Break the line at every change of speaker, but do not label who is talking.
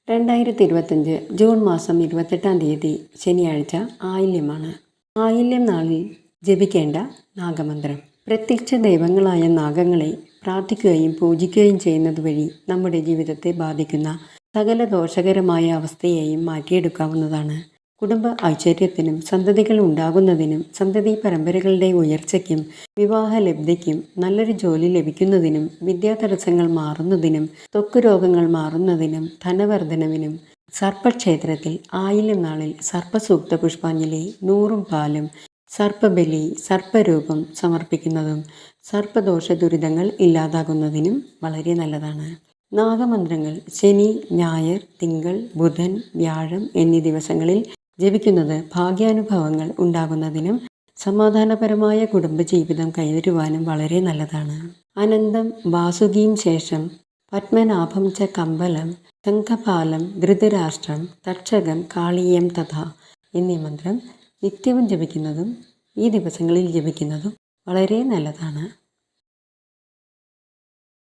2025 June മാസം 28-ാം തീയതി ശനിയാഴ്ച ആയില്യമാണ്. ആയില്യം നാളിൽ ജപിക്കേണ്ട നാഗമന്ത്രം. പ്രത്യക്ഷ ദൈവങ്ങളായ നാഗങ്ങളെ പ്രാർത്ഥിക്കുകയും പൂജിക്കുകയും ചെയ്യുന്നത് വഴി നമ്മുടെ ജീവിതത്തെ ബാധിക്കുന്ന സകല ദോഷകരമായ അവസ്ഥയെയും മാറ്റിയെടുക്കാവുന്നതാണ്. കുടുംബ ഐശ്വര്യത്തിനും സന്തതികൾ ഉണ്ടാകുന്നതിനും സന്തതി പരമ്പരകളുടെ ഉയർച്ചയ്ക്കും വിവാഹലബ്ധിക്കും നല്ലൊരു ജോലി ലഭിക്കുന്നതിനും വിദ്യാതടസ്സങ്ങൾ മാറുന്നതിനും ത്വക്ക് രോഗങ്ങൾ മാറുന്നതിനും ധനവർദ്ധനവിനും സർപ്പക്ഷേത്രത്തിൽ ആയില്യം നാളിൽ സർപ്പസൂക്ത പുഷ്പാഞ്ജലി 100 പാലും സർപ്പബലി സർപ്പരൂപം സമർപ്പിക്കുന്നതും സർപ്പദോഷ ദുരിതങ്ങൾ ഇല്ലാതാകുന്നതിനും വളരെ നല്ലതാണ്. നാഗമന്ത്രങ്ങൾ ശനി, ഞായർ, തിങ്കൾ, ബുധൻ, വ്യാഴം എന്നീ ദിവസങ്ങളിൽ ജപിക്കുന്നത് ഭാഗ്യാനുഭവങ്ങൾ ഉണ്ടാകുന്നതിനും സമാധാനപരമായ കുടുംബജീവിതം കൈവരുവാനും വളരെ നല്ലതാണ്. അനന്തം വാസുകിയും ശേഷം പത്മനാഭം ച കമ്പലം ശംഖപാലം ധൃതരാഷ്ട്രം തക്ഷകം കാളീയം തഥ എന്നീ മന്ത്രം നിത്യവും ജപിക്കുന്നതും ഈ ദിവസങ്ങളിൽ ജപിക്കുന്നതും വളരെ നല്ലതാണ്.